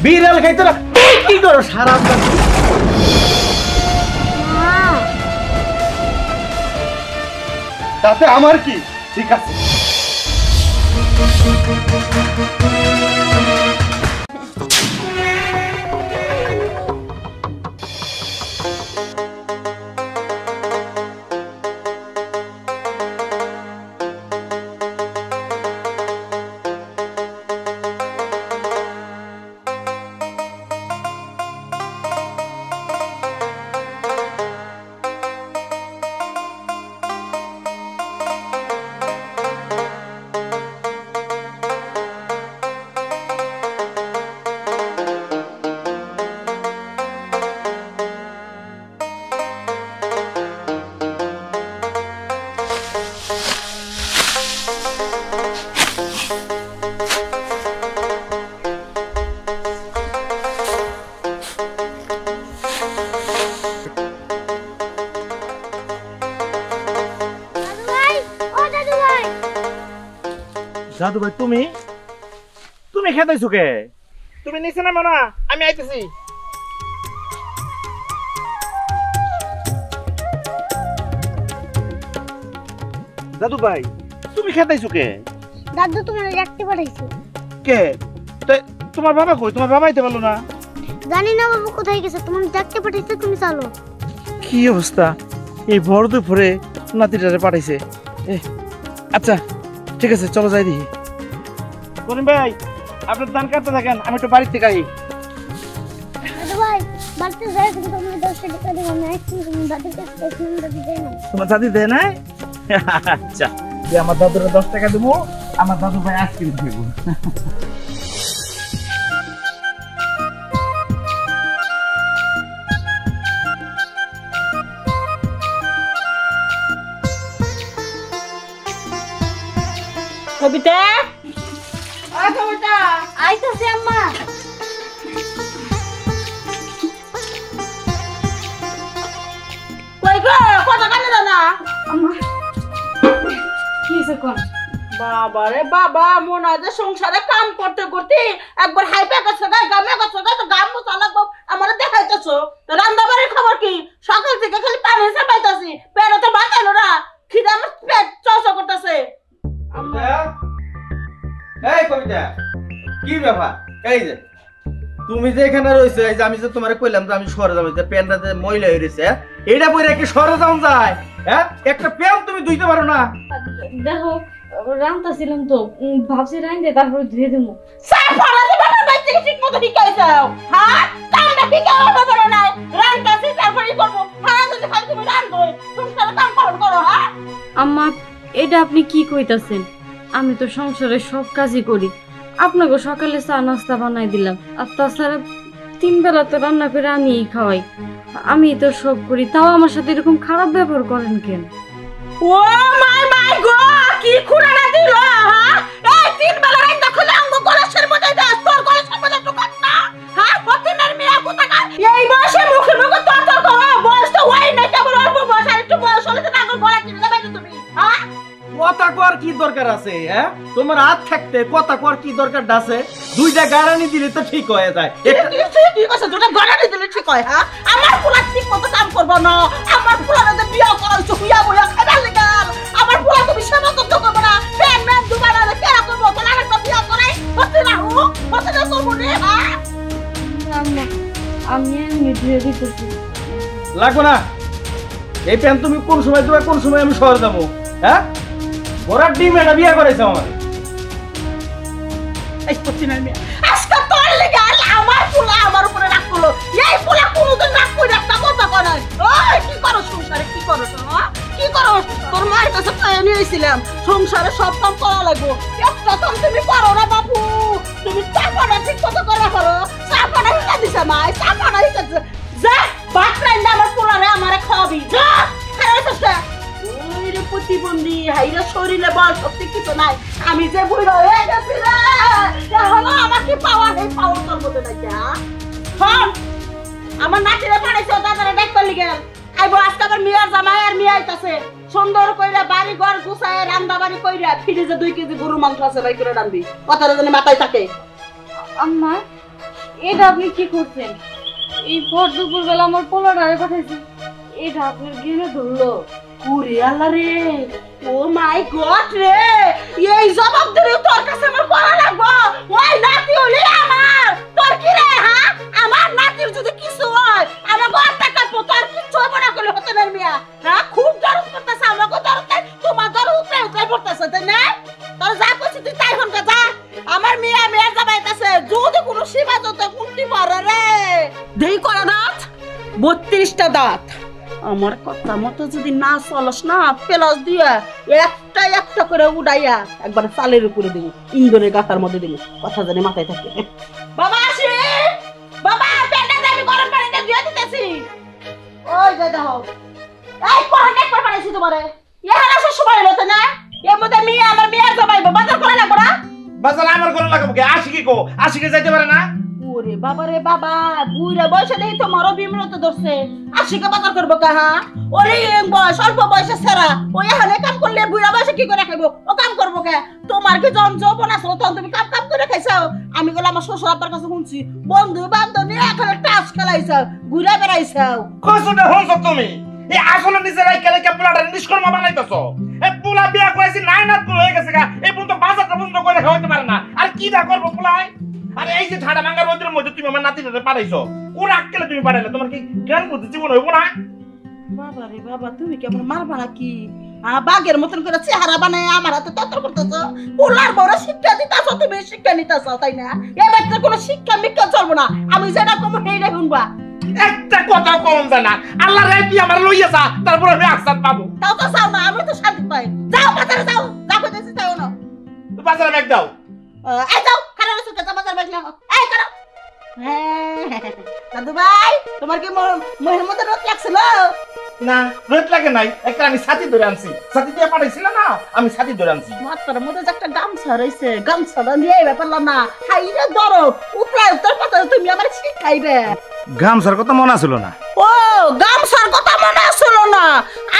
বিড়াল খাইতো না তুই কি করো সারা তাতে আমার কি ঠিক আছে দাদু ভাই তুমি তুমি খেতেছো কে তুমি নিচে নামো না আমি আইতেছি দাদু ভাই তুমি খেতেছো কে দাদু তোমার রাখতে পাঠাইছো কে তোমার বাবা কই তোমার বাবা আইতে পারলো না জানি না বাবু কোথায় গেছে তোমার ডাকতে পাঠাইছে তুমি চলো কি অবস্থা এই ভর দুপুরে নাতিটারে পাঠাইছে আচ্ছা ঠিক আছে চলো যাই দেখি করিম ভাই আপনার ধান কাটতে থাকেন আমি একটু বাড়ির থেকে আই দাদু ভাই বাড়িতে যাই তুমি তোমার 10 টাকা দেবো না একটু তুমি দাদুর কাছে দাদু দেয় না তোমার দাদি দেয় না আচ্ছা আমার দাদুর 10 টাকা দেবো আমার দাদু ভাই আইসক্রিম খাইবো কবিতা কবিতা আইতাছি আম্মা কই গো কথা কানে দাও না আম্মা কি হইছে কোন বাবা রে বাবা মনে হয় যে সংসারে কাম করতে করতে একবার হাইপে গেছে গামে গেছে তো গাম মুছা লাগবো আমার দেখাইতেছো রান্না বাড়ির খবর কি সকাল থেকে খালি পানি চাপাইতাছি পেটে তো ভাত এলো না খিদে আমার পেট চসা করতেছে এই কবিতা কি ব্যাপার এই যে তুমি যে এখানে রইছো এই যে আমি যে তোমারে কইলাম যে আমি শহরে যাব যে প্যান্টটা যে ময়লা হয়ে রইছে এইটা পরে কি শহরে যাওয়া যায় হ্যাঁ একটা প্যান্ট তুমি ধুইতে পারো না দেখো রান্তাছিলাম তো ভাবছি রাইন্দে তারপরে ধুয়ে দেবো সাফারা যে বাবার বাইতে ঠিক মতো শিখাই যাও হ্যাঁ কামটা শিখাও বাবার নাই রান্তাছি তারপরে করব হ্যাঁ যদি খালি তুমি রান্ধো সংসারে কাম করো হ্যাঁ আম্মা এটা আপনি কি কইতাছেন আমি তো সংসারে সব কাজই করি আপনাকে সকালে চা নাস্তা বানাই দিলাম আর তাছাড়া 3 বেলা তো রান্না করে আমিই খাওয়াই আমি তো সব করি তাও আমার সাথে এরকম খারাপ ব্যবহার করেন কেন ও মাই গো কি খুঁড়ানা দিল হ্যাঁ এই 3 বেলা রান্না খুলে অঙ্গ কলেজের মধ্যে দাস তোর কলেজের মধ্যে ঢুকাস না হ্যাঁ প্রতিদিনের মেয়ে কোথাকা এই বয়সে মুখে মুখে তর্ক করো বয়স তো ওই না কেবল অল্প বয়স আর একটু বয়স হলে তো নাগর গলা কিনে দেবে তুমি হ্যাঁ কথা কর কি দরকার আছে হ্যাঁ তোমার হাত থাকতে কথা কর কি দরকার আছে দুইটা গারানি দিলে তো ঠিক হয়ে যায় কি কথা দুটো গারানি দিলে ঠিক হয় হ্যাঁ আমার পোলা ঠিক মতো কাম করব না আমার পোলারে বিয়ে করাইছো হুইয়া বইয়া খাবার লাগাল আমার পোলা তুমি সেবা করতে করব না প্রেম ম্যান দুবার আরে কেরা করব তোলা একটা বিয়ে করাই হতে না করব রে হ্যাঁ আম্মা আমি ধুয়ে দিতেছি লাগবে না এই প্যান্ট তুমি কোন সময় দেবে কোন সময় আমি শহরে যাবো হ্যাঁ ওরা ডিম এটা বিয়ে করেছে আমার এই প্রতিদিনের মেয়ে আজকে তোর লেগে আমার পোলা আমার উপরে রাগ করলো এই পোলা কোনদিন রাগ করে একটা কথা কয় না ওই কি করো সংসারে কি করো কি করো তোর মায়ের কাছে পায়ে নিয়েছিলাম সংসারে সব কাম করা লাগবো একটা কাম তুমি করো না বাবু তুমি চাপাটা ঠিক মতো করে করো চাপাটা হিকা দিছে মাই চাপাটা হিকা দিছে যা ভাত রান্না আমার পোলারে আমারে খাওয়াবি যা খাইতেছে ওই রে প্রতিবন্ধী হাইরা শরীরে বল শক্তি কিছু নাই আমি যে বুড়ো হয়ে গেছি রে হলো আমাকে পাওয়া নেই পাওয়ার তোর মধ্যে নাকি হ্যাঁ আমার নাতিরে পাঠাইছে দাদারে ডাক করলি গেল আইবো আজকে আবার মিয়ার জামাই আর মিয়া আইতাছে সুন্দর কইরা বাড়ি ঘর গুছায় রান্না বাড়ি কইরা ফ্রিজে 2 কেজি গরুর মাংস আছে ভাই করে রান্দি কথাটা জানি মাথায় থাকে আম্মা এটা আপনি কি করছেন? এই ভর দুপুর বেলা আমার পোলাটারে পাঠাইছেন, এটা আপনার গেলে ধরলো? ওরে আল্লাহ রে, ও মাই গড রে, এই জবাব দিলে তোর কাছে আমার করা লাগবো? ওই নাতি হলে আমার, তোর কি রে? হ্যাঁ, আমার নাতির যদি কিছু হয় আমার ঘরটা কাটবো, তোর কিচ্ছু হবে না করলে হতে পারবি? হ্যাঁ, খুব দরদ করতেছে, আমাকে দরদ নাই, তোমার দরদ উতরাই পড়তেছে, তাই না? তোর যা করছি তুই তাই হন যা। আমার মেয়ের জামাইতেছে, যদি কোনো সীমা তো কুন্তি মারে রে, দেই করা দাঁত 32টা দাঁত। আমার কথা মতো যদি না চলস না, পেলাস দিয়া একটা করে উড়াইয়া একবার চালের উপরে দিবি, ইন্দনের গাথার মধ্যে দিবি, কথা জানি মাথায় থাকে। বাবা আসি, বাবা পেটে আমি গরম পানিতে দিয়ে দিতেছি। ওই যে দেখো, এই কোহানে একবার পানিছি তোমারে, এখানে আসার সময় হলো তো না? এর মধ্যে আমার মেয়ের জামাইবো, বাজার করে লাগবো না? বাজার আমার করে লাগাবো কে? আশিকে যাইতে পারে না? ওরে বাবা রে বাবা, বুইরা বয়সে দেখি তো মরো বিমরত ধরছে, আশিকে বাজার করবো কাহা? ওরে বয়স, অল্প বয়সে সেরা, ওই এখানে কাম করলে বুইরা বয়সে কি করে খাইবো? ও কাম করবো কে? তোমার কি জন যৌবন আসলো তখন তুমি কাম করে খাইছাও? আমি গেলে আমার শ্বশুর আব্বার কাছে শুনছি, বন্ধু বান্ধব নিয়ে এখানে টাচ খেলাইছাও, ঘুরে বেড়াইছাও। কসুটা হইছ তুমি? এই আসলে নিজের রাইকা পোলাটা নিষ্কর্মা বানাইতেছো। এই পোলা বিয়া করেছি নাই না হয়ে গেছে গা, এই পর্যন্ত বাজারটা বন্ধ করে খাওয়াইতে পারে না, আর কি দা করবো পোলায়? আর এই যে ঠাডা ভাঙা রোদের মধ্যে তুমি আমার নাতিটাকে পাঠাইছো, কোন আক্কেলে তুমি পাঠাইলে? তোমার কি জ্ঞান বুদ্ধি জীবন হইব না? বাবা রে বাবা, তুমি কেমন মারবা নাকি? বাঘের মতন করে চেহারা বানায় আমার হাতে তত্র করতেছো, পোলার বড় শিক্ষা দিতেছো, তুমি শিক্ষা নিতেছো, তাই না? এ বাচ্চার কোনো শিক্ষা মিক্ষা চলবো না, আমি যেটা কমো সেইটাই শুনবা। একটা কথা কম যায় না, আল্লাহ রে তুই আমার লইয়া যা, তারপর আমি আকসাদ পাবো। তাও তো চাও না, আমি তো শান্তি পাই। যাও বাজারে যাও, যা কইতেছি তাই না। বাজারে ব্যাগ দাও। এই যাও, খারাপ সুখে যা বাজার ব্যাগ নাও। এই করো। দাদু ভাই, তোমার কি মনের মধ্যে রোদ লাগছিল? না, রোদ লাগে নাই, একটা আমি ছাতি ধরে আনছি, ছাতি দিয়ে পাঠাইছিল না, আমি ছাতি ধরে আনছি। মাথার মধ্যে যে একটা গামছা রয়েছে, গামছাটা নিয়ে ব্যাপারলাম না, হাইরে ধরো উপরে উত্তর কথা তুমি আমার শিখাইবে। গামছার কথা মনে ছিল না? ও গামছার কথা মনে আসলো না?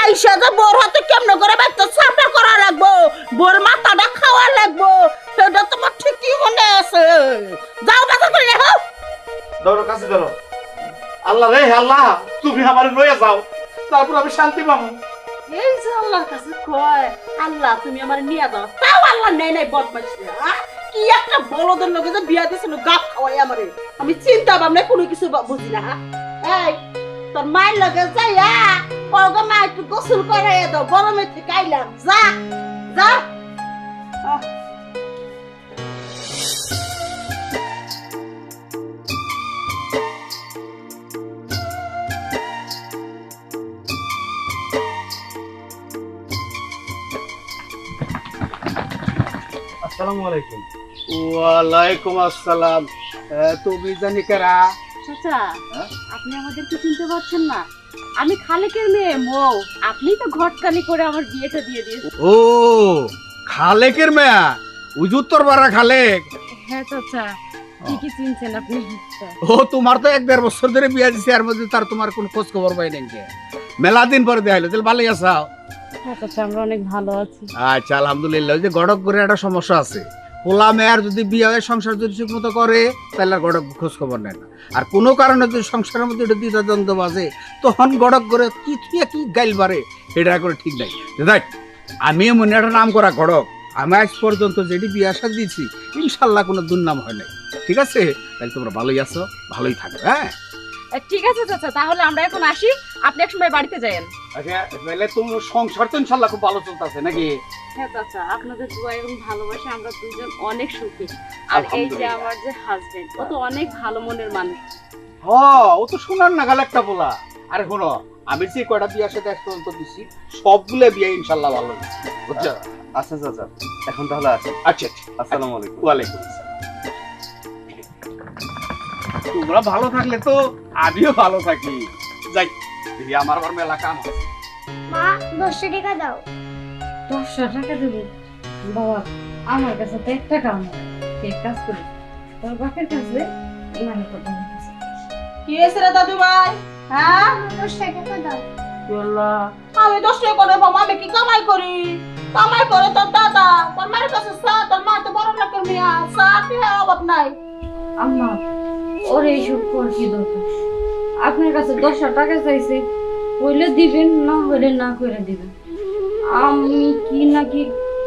আইসা যে বোর হাতে কেমনে করে বাইতে সাপটা করা লাগবো, বোর মাথাটা খাওয়া লাগবো, সেটা তোমার ঠিকই মনে আছে। যাও বাজার করে দেখো। ধরো কাছে ধরো। আল্লাহ রে আল্লাহ, তুমি আমার লইয়া যাও, তারপর আমি শান্তি পাবো। এই যে আল্লাহর কাছে কয়, আল্লাহ তুমি আমার নিয়ে যাও, তাও আল্লাহ নেই নাই বদমাইশ রে। কি একটা বলদের লোকে যে বিয়া দিছিল গাপ খাওয়াই আমারে, আমি চিন্তা ভাবনা কোনো কিছু বুঝি না। এই তোর মায়ের লগে যাইয়া কলগো মা একটু গোসল করাইয়া দাও, গরমে থেকে আইলাম, যা যা। আসসালামু আলাইকুম। ওয়ালাইকুম আসসালাম। তুমি জানি কারা? চাচা, আপনি আমাদেরকে চিনতে পারছেন না? আমি খালেকের মেয়ে মৌ, আপনি তো ঘটকালি করে আমার বিয়েটা দিয়ে দিয়েছেন। ও খালেকের মেয়া, ওই যে উত্তরপাড়া খালেক। হ্যাঁ চাচা, ঠিকই চিনছেন আপনি। ও তোমার তো 1-1.5 বছর ধরে বিয়া দিছে, আর মধ্যে তার তোমার কোন খোঁজ খবর পাই নাই। মেলা দিন পরে দেখাইলো, তাহলে ভালোই আছো? হ্যাঁ চাচা, আমরা অনেক ভালো আছি। আচ্ছা আলহামদুলিল্লাহ। ওই যে গড়ক করে একটা সমস্যা আছে, পোলা মেয়ার যদি বিয়ে হয় সংসার যদি ঠিক মতো করে তাহলে আর গড়ক খোঁজ খবর নেয় না, আর কোনো কারণে যদি সংসারের মধ্যে এটা দ্বিধা দ্বন্দ্ব বাজে তখন গড়ক করে কি কি গাইল বাড়ে, এটা করে ঠিক নাই। দেখ আমিও মনে একটা নাম করা গড়ক, আমি আজ পর্যন্ত যেটি বিয়ে আসা দিয়েছি ইনশাল্লাহ কোনো দুর্নাম হয় নাই। ঠিক আছে, তাহলে তোমরা ভালোই আছো, ভালোই থাকো। হ্যাঁ ঠিক আছে চাচা, তাহলে আমরা এখন আসি, আপনি এক সময় বাড়িতে যাবেন। আচ্ছা, তাহলে তোমার সংসার তো ইনশাল্লাহ খুব ভালো চলতেছে নাকি? হ্যাঁ চাচা, আপনাদের দোয়া এবং ভালোবাসা আমরা দুজন অনেক সুখী। আর এই যে আমার যে হাজবেন্ড, ও তো অনেক ভালো মনের মানুষ। হ্যাঁ, ও তো শোনার নাগাল একটা বলা। আরে শোনো, আমি যে কয়টা বিয়ে আসে দেখ পর্যন্ত দিছি সবগুলো বিয়ে ইনশাল্লাহ ভালো হয়েছে, বুঝছো? আচ্ছা চাচা, এখন তাহলে আসি। আচ্ছা আচ্ছা, আসসালামু আলাইকুম। ওয়ালাইকুম আসসালাম। তোমরা ভালো থাকলে তো আমিও ভালো থাকি। যাই দেখি, আমার আবার মেলা কাম আছে। মা 10 টাকা দাও। 10 টাকা দেবো? বাবা, আমার কাছে তো 1 টাকা আমার, এক কাজ করি, তোর বাপের কাছে মানে কথা বলতেছি। কি হয়েছে রে দাদু ভাই? হ্যাঁ 10 টাকা দাও। আল্লাহ, আমি 10 টাকা করে বাবা, আমি কি কামাই করি? কামাই করে তোর দাদা, তোর মায়ের কাছে তোর মা তো বড় লোকের মেয়া, কি অভাব নাই। আম্মা ওর এইসব কর কি দরকার? আপনার কাছে 10 টাকা চাইছে, হইলে দিবেন, না হইলে না করে দিবেন। আমি কি নাকি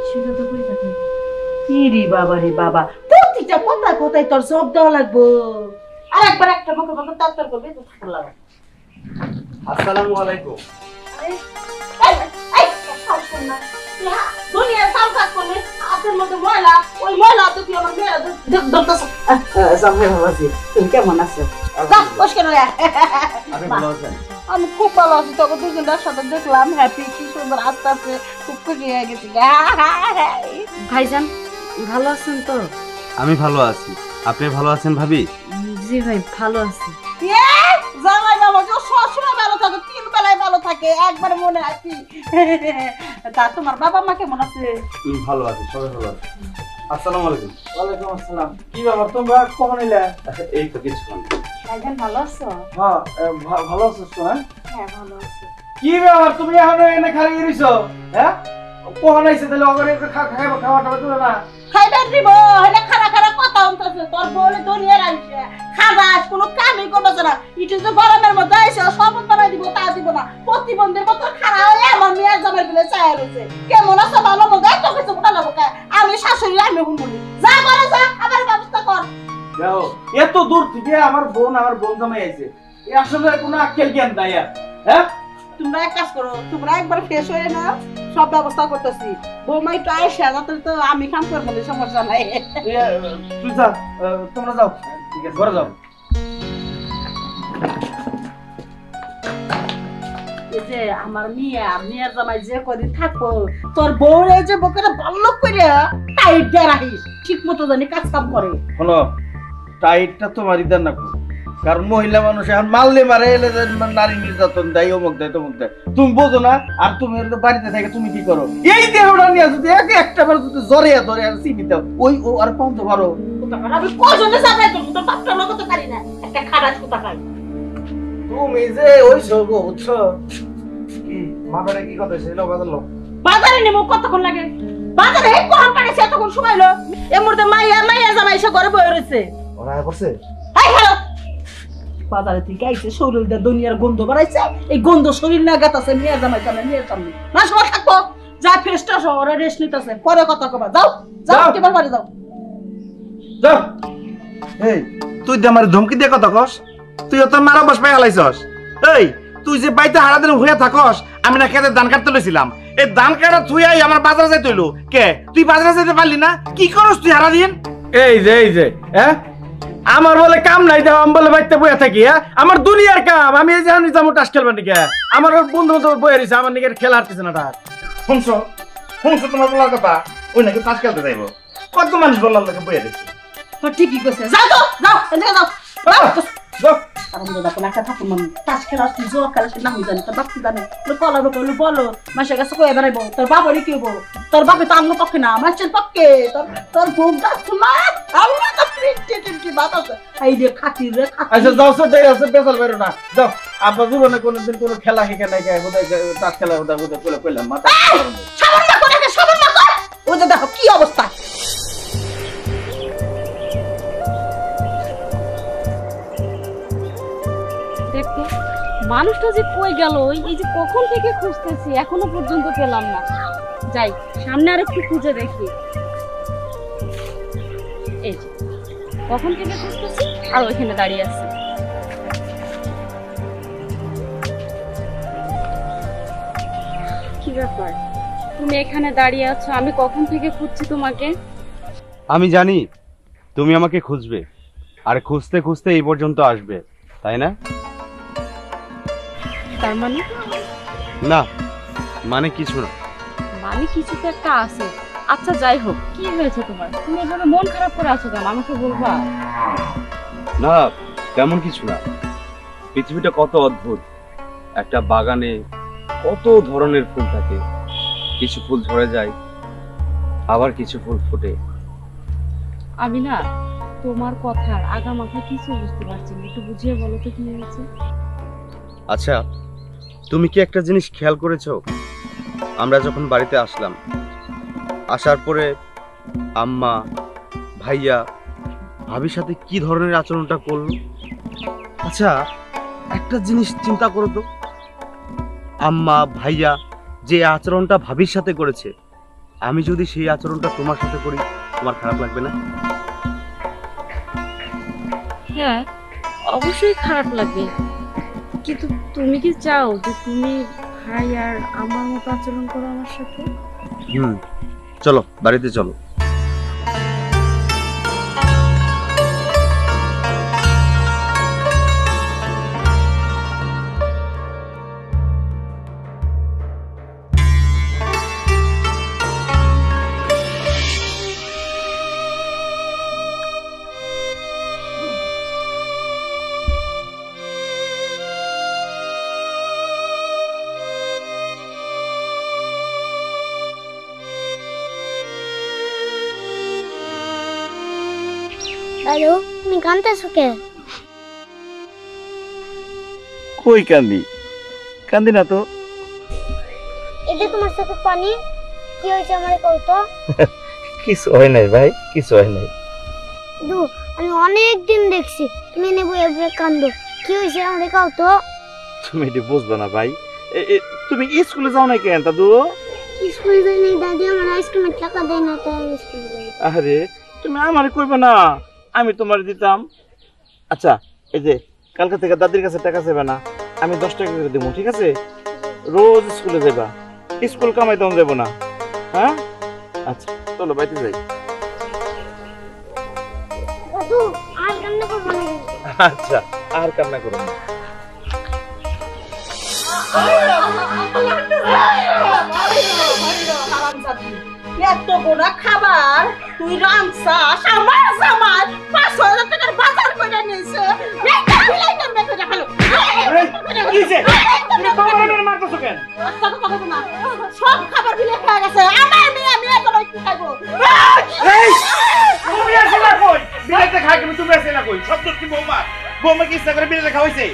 সেটা তো কই থাকি। ইরি বাবা রে বাবা, প্রতিটা কথায় কথায় তোর জব দেওয়া লাগবো। আর একবার একটা মুখে মুখে তার করবে তো থাকা লাগবে। আসসালামু আলাইকুম। এই এই এই কাজ কর না। দুনিয়া সব কাজ করলে আপনার মধ্যে ময়লা, ওই ময়লা তো তুই আমার মেয়ে দরকার। জামাই বাবা জি, তুমি কেমন আছো? যা বসকে রয়া। আপনি ভালো আছেন? আমি খুব ভালো আছি, তোকে দুজনের সাথে দেখলাম হ্যাপি, কি সুন্দর আস্তে আস্তে খুব খুশি হয়ে গেছি। ভাইজান ভালো আছেন তো? আমি ভালো আছি। আপনি ভালো আছেন ভাবি? জি ভাই ভালো আছি। জামাই বাবা যে সবসময় ভালো থাকে, 3 বেলায় ভালো থাকে, একবার মনে আছি। তা তোমার বাবা মা কেমন আছে? ভালো আছি, সবাই ভালো আছে। আসসালামু আলাইকুম। ওয়ালাইকুম আসসালাম। কি ব্যাপার, তোমরা কখন এলে? এই তো কিছুক্ষণ। ভাইজান ভালো আছো? হ্যাঁ, ভালো আছো তো? হ্যাঁ, হ্যাঁ ভালো আছি। কি ব্যাপার, তুমি এখন এনে খালি গেছো? হ্যাঁ, কখন আইছে তাহলে ওখানে একটু খাওয়াটা তুলে না? খাইবার দিব, এনে খারা খারা কথা উঠতেছে, তোর বলে দুনিয়ার আইছে খাবাস কোনো কামই করতেছে না। ইটু যে গরমের মধ্যে আইছে শরবত বানাই দিব, তা দিব না, প্রতিবন্ধীর মতো খারা হয়ে আমার মেয়ের জামাই বলে চায় রয়েছে। কেমন আছে ভালো মতো এত কিছু উঠা লাগবো। আমি শাশুড়ি, আমি হুমুলি, যা করে যা, আবার ব্যবস্থা কর। দেখো, এত দূর থেকে আমার বোন জামাই আইছে, এ আসলে কোনো আক্কেল জ্ঞান নাই আর। হ্যাঁ, তোমরা এক কাজ করো, তোমরা একবার ফ্রেশ হয়ে নাও, সব ব্যবস্থা করতেছি। বৌমা একটু আইসা, যাতে তো আমি কাম করবো না, সমস্যা নাই। তুই যা, তোমরা যাও, ঠিক আছে, ঘরে যাও। এই যে আমার মেয়ের জামাই যে কদিন থাকবো, তোর বউর এই যে বউকে বল্লক করে টাইট দিয়ে রাখিস, ঠিক মতো জানি কাজ কাম করে। শোনো, টাইটটা তোমারই দেন না, কারণ মহিলা মানুষ এখন মারলে মারে, এলে নারী নির্যাতন দেয়, অমুক দেয় তমুক দেয়, তুমি বোঝো না। আর তুমি বাড়িতে থেকে তুমি কি করো? এই দেহটা নিয়ে যদি একটা বার যদি জরিয়া ধরে আর চিনি দাও, ওই ও আর পান্তে পারো। আমি কজনে যাবাই তো তোর বাপটা লগতে পারি না, একটা খারাপ কথা খাই। তুমি যে ওই সব বুঝছো কি মাথাটা কি কথা ছিল বাজারলো? বাজারে নেবো কতক্ষণ লাগে? বাজারে কখন কাটেছে এতক্ষণ সময় হলো? এর মধ্যে মাইয়া জামাই এসে ঘরে বয়ে রয়েছে। ওরা করছে এই হ্যালো, বাজারে থেকে আইছে, শরীরটা দুনিয়ার গন্ধ বাড়াইছে, এই গন্ধ শরীর না গাতাছে মেয়ের জামাই সামনে, মেয়ের সামনে না সময় থাকবো। যা ফ্রেশটা শহরে রেস্ট নিতেছে, পরে কথা কবা। যাও যাও, এবার বাড়ি যাও। যাও। এই তুই যে আমার ধমকি দিয়ে কথা কস, তুই তো মারা বাস পাই হালাইছস। এই তুই যে বাইতে হারা দিন হইয়া থাকস, আমি না খেতে ধান কাটতে লইছিলাম, এই ধান কাটা তুই আই আমার বাজারে যাই তৈলো কে? তুই বাজারে যাইতে পারলি না? কি করস তুই হারা দিন? এই যে হ্যাঁ, আমার বলে কাম নাই, দেখো আমি বলে বাড়িতে বইয়া থাকি। হ্যাঁ, আমার দুনিয়ার কাম, আমি এই যে যাবো টাস খেলবার নাকি? আমার বন্ধু বান্ধব বইয়া রয়েছে, আমার নাকি খেলা হারতেছে না। টাস শুনছো শুনছো তোমার বলার কথা? ওই নাকি তাস খেলতে যাইব। কত মানুষ বললাম নাকি বইয়া দিচ্ছে। ঠিকই কইছে, যাও তো, যাও এদিকে যাও। যাও। আমাদের বাপে একটা ঠাকুর মানুষ তাস খেলা আসলে জোর খেলা আসলে নামি জানি, তোর বাপি জানে কলার বলো বলো মাসের কাছে কয়ে বেড়াইবো, তোর বাবারই কি হবো? তোর বাপে তো আঙ্গ পক্ষে না, মাসের পক্ষে। তোর বোন যাচ্ছে না, আল্লাহ তো টিটি বাত আছে, এই রে খাতি রে খাতি। আচ্ছা যাও, সে দেরি আছে, বেসাল বেরো না। যাও, আব্বা জীবনে কোনোদিন কোনো খেলা শিখে নাই, তাস খেলা কইলাম মাথা সামান্য করে সামান্য কর, ও যে দেখো কি অবস্থা। দেখো মানুষটা যে কই গেল, এই যে কখন থেকে খুঁজতেছি, এখনো পর্যন্ত পেলাম না। যাই সামনে আর একটু খুঁজে দেখি। এই যে কখন থেকে খুঁজতেছি আর ওইখানে দাঁড়িয়ে আছে। কি ব্যাপার, তুমি এখানে দাঁড়িয়ে আছো, আমি কখন থেকে খুঁজছি তোমাকে। আমি জানি তুমি আমাকে খুঁজবে, আর খুঁজতে খুঁজতে এই পর্যন্ত আসবে, তাই না? তার মানে? না, মানে কিছু না। মানে কিছু তো একটা আছে। আচ্ছা যাই হোক, কি হয়েছে তোমার? তুমি এভাবে মন খারাপ করে আছো কেন, আমাকে বলবা? না, তেমন কিছু না। পৃথিবীটা কত অদ্ভুত। একটা বাগানে কত ধরনের ফুল থাকে, কিছু ফুল ঝরে যায়, আবার কিছু ফুল ফোটে। আমি না তোমার কথার আগা মাথা কিছু বুঝতে পারছি না, একটু বুঝিয়ে বলো তো কি হয়েছে। আচ্ছা, তুমি কি একটা জিনিস খেয়াল করেছো? আমরা যখন বাড়িতে আসার পরে আম্মা, ভাইয়া ভাবির সাথে কি ধরনের আচরণটা করলো। আচ্ছা একটা জিনিস চিন্তা করো তো, আম্মা ভাইয়া যে আচরণটা ভাবির সাথে করেছে, আমি যদি সেই আচরণটা তোমার সাথে করি, তোমার খারাপ লাগবে না? হ্যাঁ, অবশ্যই খারাপ লাগবে, কিন্তু তুমি কি চাও যে তুমি ভাই আর আমার মতো আচরণ করো আমার সাথে? চলো বাড়িতে চলো। দাদু তুমি কাঁদতেছো কে? কই কান্দি? কান্দি না তো। এটা তোমার চোখে পানি, কি হয়েছে আমার কত? কিছু হয় নাই ভাই, কিছু হয় নাই। দু আমি অনেক দিন দেখছি তুমি নেবো এভাবে কান্দো, কি হয়েছে আমার কত? তুমি এটি বুঝবে না ভাই। তুমি স্কুলে যাও না কেন দাদু? স্কুলে যাই নাই দাদি, আমার আইসক্রিমের টাকা দেয় না, তাই আমি স্কুলে যাই। আরে তুমি আমারে কইবে না, আমি তোমার দিতাম। আচ্ছা এই যে কালকে থেকে দাদির কাছে টাকা চাইবে না, আমি 10 টাকা করে দেবো, ঠিক আছে? রোজ স্কুলে যাবা, স্কুল কামাই তখন যাবো না, হ্যাঁ? আচ্ছা চলো বাইতে যাই। দাদু আর কান্না করবো না। আচ্ছা আর কান্না করো না। এত বড় খাবার তুই রাঁধছাস, আমার জামাই 5,000 টাকার বাজার করে নিয়েছে। সব খাবার বিলে খেয়ে গেছে, আমার মেয়ে আমি এখন কি খাইবো? তুমি আসে না কই? বিলেতে খাই তুমি, তুমি আসে না কই? সব তো কি বৌমা, বৌমা কি ইচ্ছা করে বিলেতে খাওয়াইছে?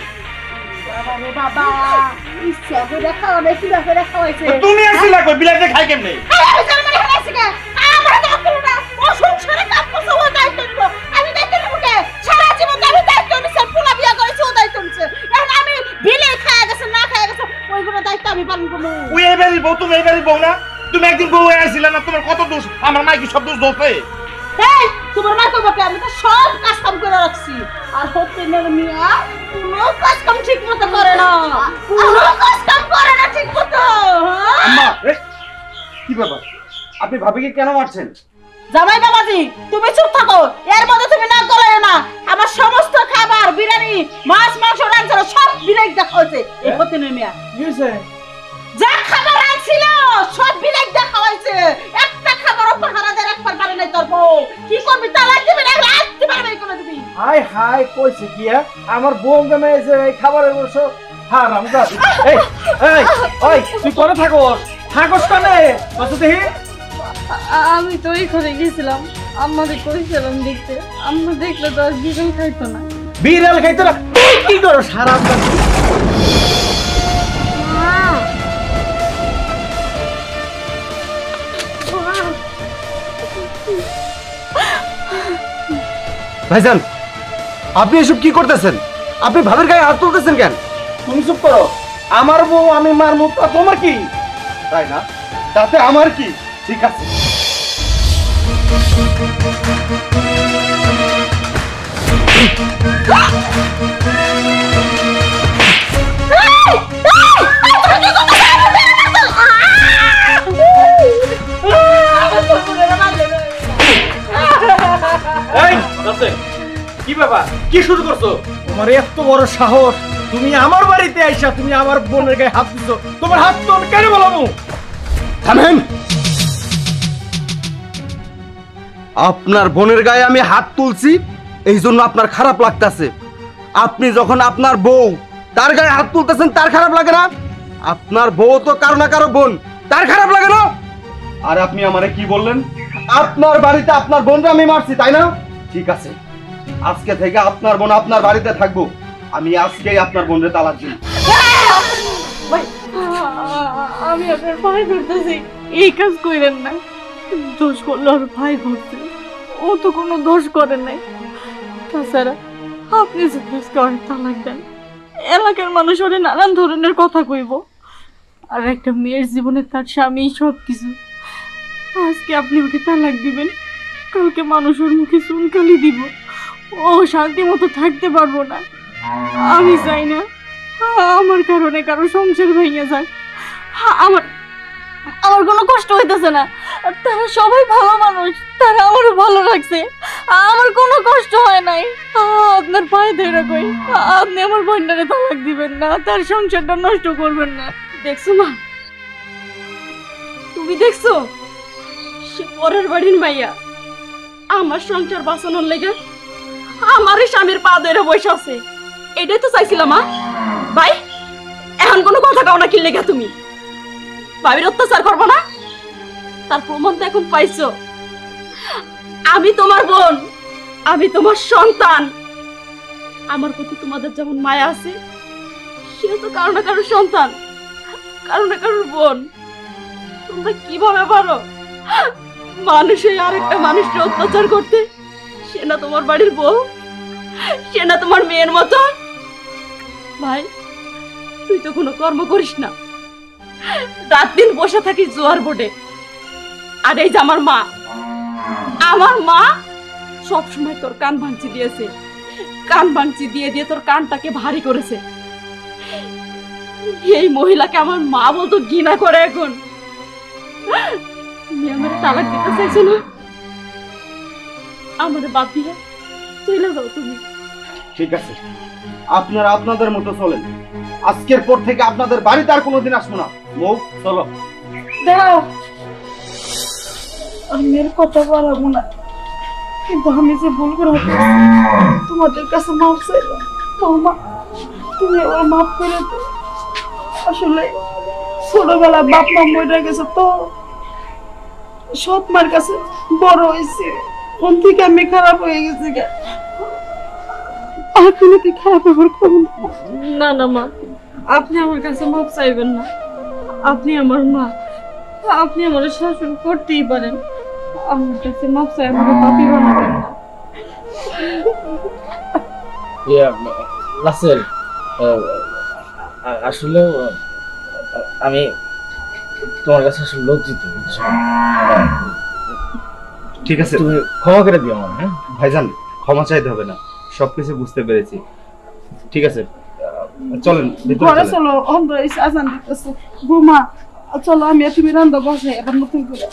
বাবা ইচ্ছা করে খাওয়াবে, কি করে খাওয়াইছে? তুমি আসে না কই? বিলেতে খাই কেমনে? ওই এবারই বউ, তুমি এবারই বউ না? তুমি একদিন বউ আসছিল না? তোমার কত দোষ, আমার মাই কি সব দোষ দোষে? তোমার মা তো বকে আমি তো সব কাজ কাম করে রাখছি, আর হচ্ছে না মিয়া কোনো কাজ কাম ঠিক মতো করে না, কোনো কাজ কাম করে না ঠিক মতো। আম্মা কি ব্যাপার, আপনি ভাবিকে কেন মারছেন? জামাই বাবাজি তুমি চুপ থাকো, এর মধ্যে তুমি নাক গলায় না। আমার সমস্ত খাবার বিরিয়ানি মাছ মাংস রান্না সব বিলাই দেখা হয়েছে। এই হতে নেই মিয়া, কি হয়েছে? যা খাবার আনছিল সব বিলাই দেখা হয়েছে। একটা খাবার পাহারাদের একবার পারে নাই তোর বউ, কি করবি? তালাক দিবি না আসতে পারবে করে দিবি? হাই হাই কইছে কি আমার বোন গামে এসে এই খাবারের বসো হারাম জাতি। এই এই ওই তুই করে থাকোস কানে কত দেখি? আমি তো ওই ঘরে গেছিলাম, আম্মারে কইছিলাম দেখতে, আম্মা দেখলে তো আর বিড়াল খাইতো না। বিড়াল খাইতো না? তুই কি করো হারাম জাতি? ভাইজান আপনি এসব কি করতেছেন? আপনি ভাবির গায়ে হাত তুলতেছেন কেন? তুমি চুপ করো। আমার বউ আমি মারমু, তা তোমার কি? তাই না? তাতে আমার কি? ঠিক আছে কি ব্যাপার, কি শুরু করছো? তোমার এত বড় সাহস, তুমি আমার বাড়িতে আইসা তুমি আমার বোনের গায়ে হাত দিছো। তোমার হাত তো আমি কেন বলবো? থামেন। আপনার বোনের গায়ে আমি হাত তুলছি এই জন্য আপনার খারাপ লাগতেছে। আপনি যখন আপনার বউ তার গায়ে হাত তুলতেছেন তার খারাপ লাগে না? আপনার বউ তো কারো না কারো বোন, তার খারাপ লাগে না? আর আপনি আমারে কি বললেন? আপনার বাড়িতে আপনার বোনরা আমি মারছি, তাই না? ঠিক আছে, আজকে থেকে আপনার বোন আপনার বাড়িতে থাকবো। আমি আজকেই আপনার বোনরে তালাক দিই। আমি আপনার ভাই ধরতেছি, এই কাজ কইরেন না। দোষ করলো আর ভাই করছে, ও তো কোনো দোষ করে নাই। তাছাড়া আপনি যে আজকে অনেক তালাক দেন, এলাকার মানুষ ওরে নানান ধরনের কথা কইব। আর একটা মেয়ের জীবনে তার স্বামী সব কিছু। আজকে আপনি ওকে তালাক দিবেন, কালকে মানুষ ওর মুখে চুনকালি দিব, ও শান্তি মতো থাকতে পারবো না। আমি চাই না আমার কারণে কারো সংসার ভেঙে যায়। আমার আমার কোনো কষ্ট হইতেছে না, তারা সবাই ভালো মানুষ, তারা আমারও ভালো রাখছে, আমার কোনো কষ্ট হয় নাই। আপনার পায়ে ধরে কই, আপনি আমার বোনটারে তালাক দিবেন না, তার সংসারটা নষ্ট করবেন না। দেখছো মা, তুমি দেখছো সে পরের বাড়ির মাইয়া আমার সংসার বাঁচানোর লেগে আমার স্বামীর পা ধরে বসে আছে। এটাই তো চাইছিলাম মা। ভাই এখন কোনো কথা কাও না, কি লেগে তুমি ভাবির অত্যাচার করবো না? তার প্রমাণ তো এখন পাইছো। আমি তোমার বোন, আমি তোমার সন্তান, আমার প্রতি তোমাদের যেমন মায়া আছে, সে তো কারো না কারোর সন্তান, কারো না কারোর বোন। তোমরা কিভাবে পারো মানুষে আরেকটা মানুষকে অত্যাচার করতে? সে না তোমার বাড়ির বউ, সে না তোমার মেয়ের মতো। ভাই তুই তো কোনো কর্ম করিস না, রাত দিন বসে থাকিস জোয়ার বোর্ডে। আর এই যে আমার মা সবসময় তোর কান ভাঙচি দিয়েছে, কান ভাঙচি দিয়ে দিয়ে তোর কানটাকে ভারী করেছে। এই মহিলাকে আমার মা বলতো ঘৃণা করে। এখন তুমি আমার তালাক দিতে চাইছো না? আমার বাদ দিয়ে চলে যাও তুমি। ঠিক আছে, আপনারা আপনাদের মতো চলেন। আজকের পর থেকে আপনাদের বাড়িতে আর কোনোদিন আসবো না। মুখ চলো। দাও, আমি এর কথা বলবো না, কিন্তু আমি যে ভুল করে তোমাদের কাছে মাফ চাইলাম। বৌমা তুমি ওর মাফ করে দাও। আসলে ছোটবেলা বাপ মা মরে গেছে তো সৎ মার কাছে বড় হয়েছে, কোন থেকে আমি খারাপ হয়ে গেছি। আর তুমি কি খারাপ ব্যবহার করবেন না? না মা, আপনি আমার কাছে মাফ চাইবেন না। আপনি আমার মা, আপনি আমার শাসন করতেই পারেন। আমার কাছে মাফ চাই, আমাকে পাপী বানাবেন না। রাসেল, আসলে আমি তোমার কাছে আসলে লজ্জিত। ঠিক আছে, তুমি ক্ষমা করে দিও আমার। হ্যাঁ ভাইজান, ক্ষমা চাইতে হবে না, সবকিছু বুঝতে পেরেছি। ঠিক আছে, চলেন ভিতরে ঘরে চলেন। চলো, অন্ধ আজান দিতেছে। বৌমা চলো, আমি তুমি রান্না বসে এবার নতুন করে।